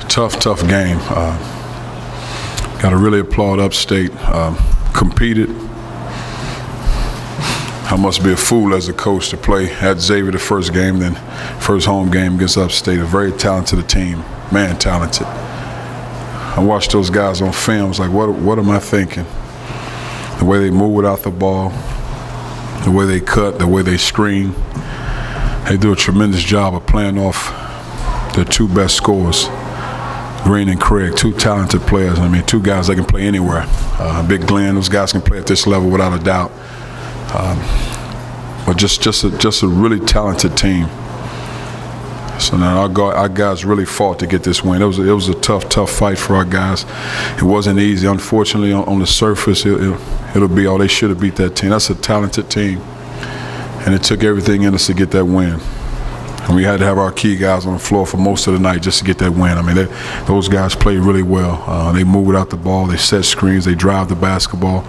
Tough game. Got to really applaud Upstate. Competed. I must be a fool as a coach to play at Xavier the first game, then first home game against Upstate. A very talented team, man, talented. I watched those guys on film. I was like, what am I thinking? The way they move without the ball, the way they cut, the way they screen. They do a tremendous job of playing off their two best scorers, Green and Craig, two talented players. I mean, two guys that can play anywhere. Big Glenn, those guys can play at this level without a doubt. But just a really talented team. So now our guys really fought to get this win. It was a tough fight for our guys. It wasn't easy. Unfortunately, on the surface, it'll be all they should have beat that team. That's a talented team, and it took everything in us to get that win. And we had to have our key guys on the floor for most of the night just to get that win. I mean, those guys played really well. They move without the ball. They set screens. They drive the basketball.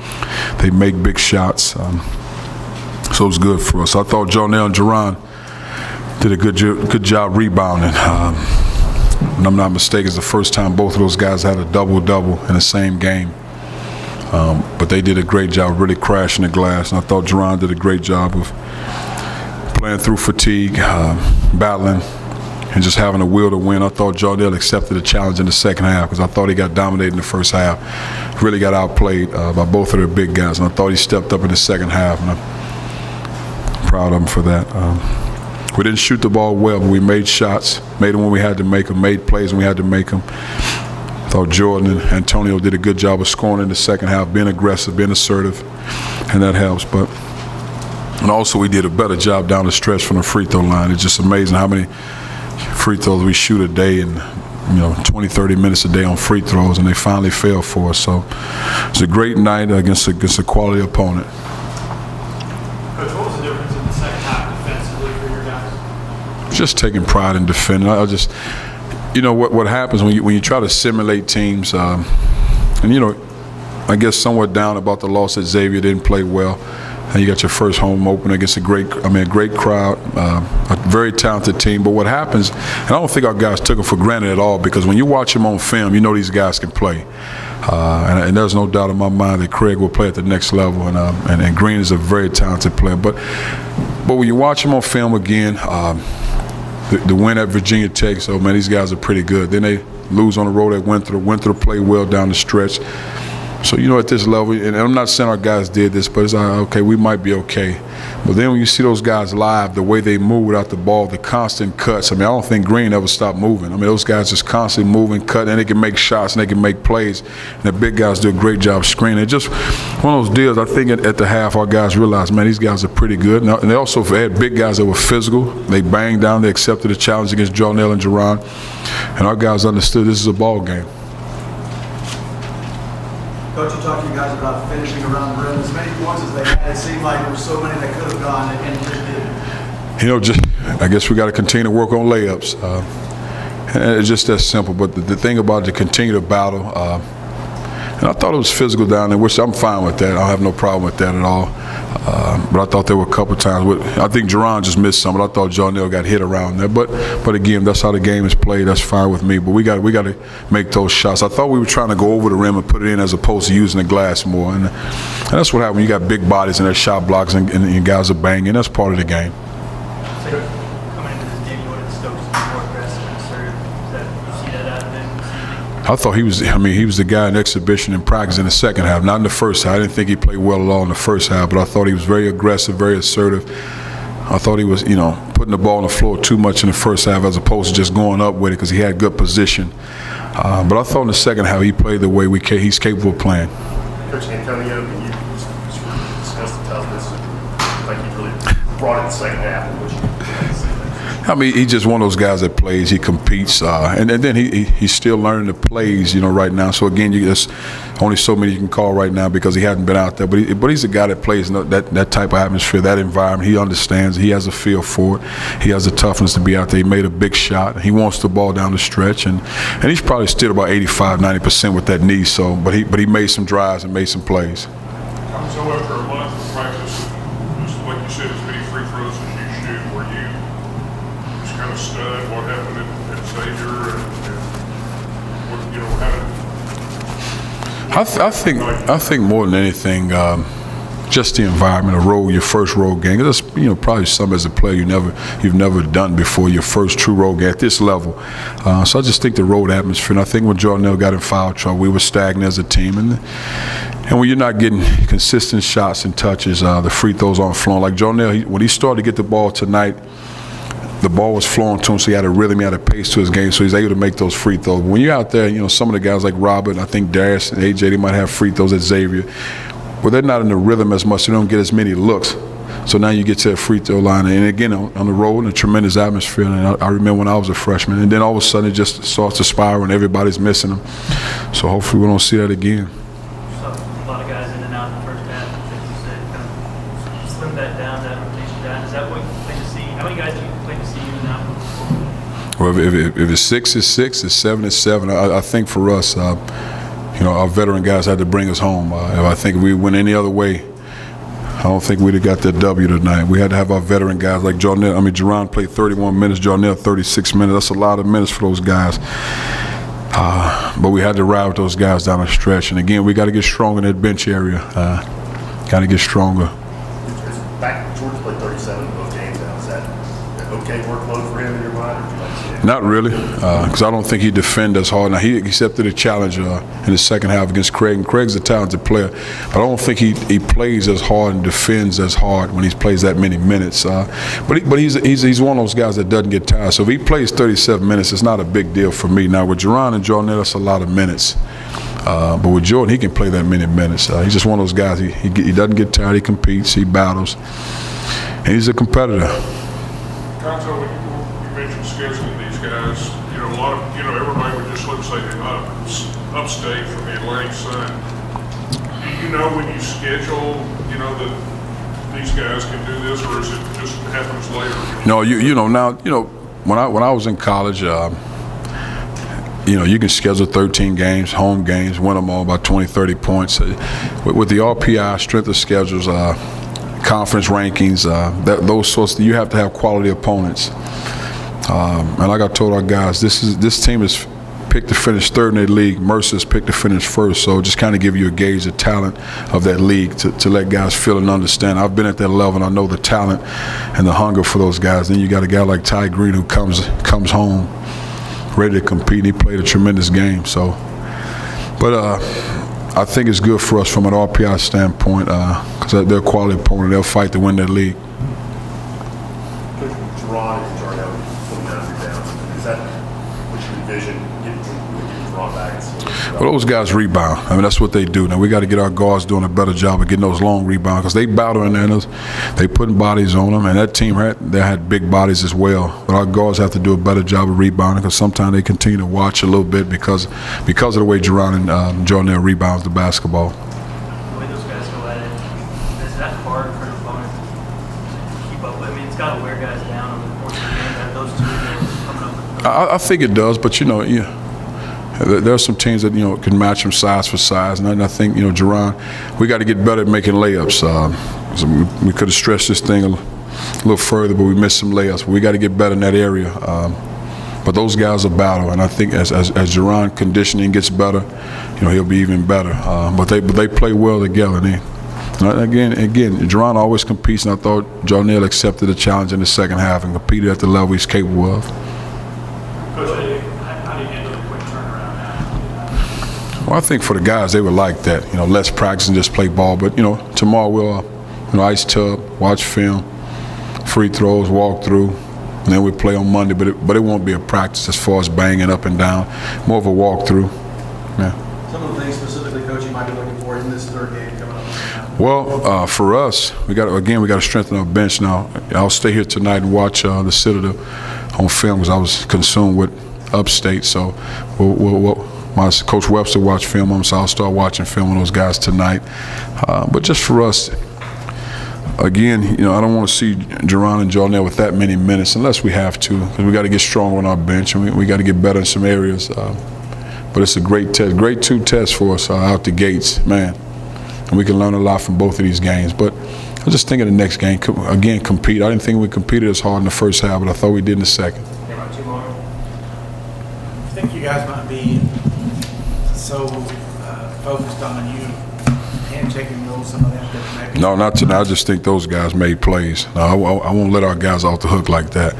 They make big shots. So it was good for us. I thought Jonell and Jerron did a good job rebounding. And I'm not mistaken, it's the first time both of those guys had a double-double in the same game. But they did a great job really crashing the glass. And I thought Jerron did a great job of playing through fatigue, battling, and just having a will to win. I thought Jonell accepted the challenge in the second half because I thought he got dominated in the first half. Really got outplayed by both of their big guys. And I thought he stepped up in the second half. And I'm proud of him for that. We didn't shoot the ball well, but we made shots, made them when we had to make them, made plays when we had to make them. I thought Jordan and Antonio did a good job of scoring in the second half, being aggressive, being assertive, and that helps. And also we did a better job down the stretch from the free throw line. It's just amazing how many free throws we shoot a day and 20, 30 minutes a day on free throws, and they finally fell for us. So it's a great night against a quality opponent. Coach, what was the difference in the second half defensively for your guys? Just taking pride in defending. What happens when you try to simulate teams, and I guess somewhat down about the loss that Xavier didn't play well. And you got your first home opener against a great crowd, a very talented team. But what happens, and I don't think our guys took it for granted at all, because when you watch them on film, you know these guys can play. And there's no doubt in my mind that Craig will play at the next level, and Green is a very talented player. But when you watch him on film again, the win at Virginia Tech, so man, these guys are pretty good. Then they lose on the road at Winthrop played well down the stretch. So, at this level, and I'm not saying our guys did this, but it's like, okay, we might be okay. But then when you see those guys live, the way they move without the ball, the constant cuts, I don't think Green ever stopped moving. Those guys just constantly moving, cutting, and they can make shots and they can make plays. And the big guys do a great job screening. It's just one of those deals, I think at the half, our guys realized, man, these guys are pretty good. And they also had big guys that were physical. They banged down, they accepted the challenge against Jonell and Jerron. And our guys understood this is a ball game. Coach, you talked to you guys about finishing around the rim. As many points as they had, it seemed like there were so many that could have gone and just didn't. I guess we got to continue to work on layups. And it's just that simple. But the thing about it, to continue to battle, and I thought it was physical down there, which I'm fine with that. I don't have no problem with that at all. But I thought there were a couple times. I think Jerron just missed some, but I thought Jonell got hit around there. But again, that's how the game is played. That's fine with me. But we got to make those shots. I thought we were trying to go over the rim and put it in as opposed to using the glass more. And that's what happened when you got big bodies and their shot blocks and guys are banging. That's part of the game. I thought he was the guy in exhibition and practice in the second half, not in the first half. I didn't think he played well at all in the first half, but I thought he was very aggressive, very assertive. I thought he was, putting the ball on the floor too much in the first half as opposed to just going up with it because he had good position. But I thought in the second half he played the way he's capable of playing. Coach Antonio, you discussed the toughness. Like he really brought it in the second half. He's just one of those guys that plays. He competes, and then he's still learning the plays, right now. So again, there's only so many you can call right now because he hasn't been out there. But he's a guy that plays in that type of atmosphere, that environment. He understands. He has a feel for it. He has the toughness to be out there. He made a big shot. He wants the ball down the stretch, and he's probably still about 85-90% with that knee. So, but he made some drives and made some plays. So after a month of practice, just like you said, as many free throws as you shoot, were you kind of stunned what happened at Xavier? I think more than anything, just the environment, your first road game. That's probably something as a player you've never done before. Your first true road game at this level. So I just think the road atmosphere. And I think when Jordan got in foul trouble, we were stagnant as a team. And when you're not getting consistent shots and touches, the free throws aren't flowing. Like Jordan, when he started to get the ball tonight, the ball was flowing to him, so he had a rhythm, he had a pace to his game, so he's able to make those free throws. When you're out there, some of the guys like Robert, I think Darius and AJ, they might have free throws at Xavier. Well, they're not in the rhythm as much, so they don't get as many looks. So now you get to that free throw line, and again, on the road, in a tremendous atmosphere. And I remember when I was a freshman, and then all of a sudden it just starts to spiral, and everybody's missing them. So hopefully we don't see that again. So a lot of guys in and out in the first half, as you said, kind of slim that down, that rotation down. Is that what you plan to see? How many guys do you plan to see in and out? Well, if it's 6, it's 6. It's 7, it's 7. I think for us, our veteran guys had to bring us home. I think if we went any other way, I don't think we'd have got that W tonight. We had to have our veteran guys like Jordan. Jerron played 31 minutes, Jordan 36 minutes. That's a lot of minutes for those guys. But we had to ride with those guys down the stretch. And again, we got to get stronger in that bench area. Got to get stronger. Back, George played 37 in both games now. Is that an okay workload for him in your mind? Or do you like to see it? Not really, because I don't think he defended as hard. Now, he accepted a challenge in the second half against Craig, and Craig's a talented player, but I don't think he plays as hard and defends as hard when he plays that many minutes. But he's one of those guys that doesn't get tired. So if he plays 37 minutes, it's not a big deal for me. Now, with Jerron and Jordan, that's a lot of minutes. But with Jordan, he can play that many minutes. He's just one of those guys. He doesn't get tired. He competes. He battles. And he's a competitor. Conto, when you mentioned scheduling these guys, a lot of, everybody would just look say Upstate from the Atlantic Sun. Do you know when you schedule, that these guys can do this, or is it just happens later? No, now, when I was in college, you can schedule 13 games, home games, win them all by 20, 30 points. With the RPI, strength of schedules, conference rankings, those sorts, you have to have quality opponents. And like I told our guys, this team is picked to finish third in their league. Mercer's picked to finish first. So just kind of give you a gauge of talent of that league to let guys feel and understand. I've been at that level, and I know the talent and the hunger for those guys. Then you got a guy like Ty Green who comes home ready to compete. He played a tremendous game. So, but I think it's good for us from an RPI standpoint because they're a quality opponent. They'll fight to win that league. Jerron and Jarnell 29 rebounds. Is that what you envision getting Jerron back? Well, those guys rebound. That's what they do. Now, we got to get our guards doing a better job of getting those long rebounds because they battle in there. They putting bodies on them, and that team had big bodies as well. But our guards have to do a better job of rebounding because sometimes they continue to watch a little bit because of the way Jerron and Jordan rebounds the basketball. The way those guys go at it, is that hard for an opponent to keep up with? It's got to wear guys down over the course of the game. That those two games coming up with I think it does, but there are some teams that can match them size for size, and I think Jerron, we got to get better at making layups. So we could have stretched this thing a little further, but we missed some layups. But we got to get better in that area. But those guys are battle, and I think as Jerron conditioning gets better, he'll be even better. But they play well together. Again, Jerron always competes, and I thought Jarnell accepted the challenge in the second half and competed at the level he's capable of. Well, I think for the guys, they would like that. Less practice and just play ball. But tomorrow we'll ice tub, watch film, free throws, walk through, and then we play on Monday. But it won't be a practice as far as banging up and down. More of a walkthrough. Yeah. Some of the things specifically, Coach, you might be looking for in this third game coming up. Well, for us, we got to strengthen our bench now. I'll stay here tonight and watch the Citadel on film because I was consumed with Upstate. So my Coach Webster watched film on them, so I'll start watching film on those guys tonight. But just for us, again, I don't want to see Jerron and Jordan with that many minutes unless we have to, because we got to get stronger on our bench and we got to get better in some areas. But it's a great test, great 2 tests for us out the gates, man. And we can learn a lot from both of these games. But I just think of the next game, again, compete. I didn't think we competed as hard in the first half, but I thought we did in the second. I think you guys might be so focused on you, hand-checking rules, some of them that maybe. No, not tonight. I just think those guys made plays. No, I won't let our guys off the hook like that,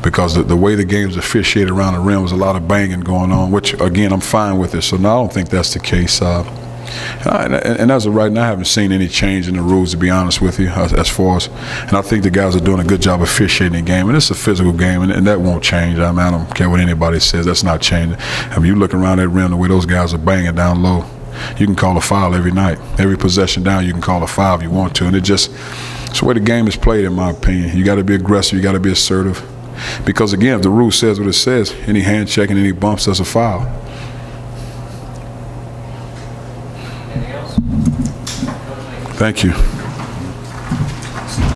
because the way the game's officiated around the rim was a lot of banging going on, which, again, I'm fine with it. So, no, I don't think that's the case. And as of right now, I haven't seen any change in the rules, to be honest with you, as far as, and I think the guys are doing a good job officiating the game, and it's a physical game, and that won't change. I mean, I don't care what anybody says. That's not changing. I mean, you look around that rim, the way those guys are banging down low, you can call a foul every night. Every possession down, you can call a foul if you want to, and it's the way the game is played, in my opinion. You got to be aggressive. You got to be assertive, because, again, if the rule says what it says, any hand checking, any bumps, that's a foul. Anything else? Thank you.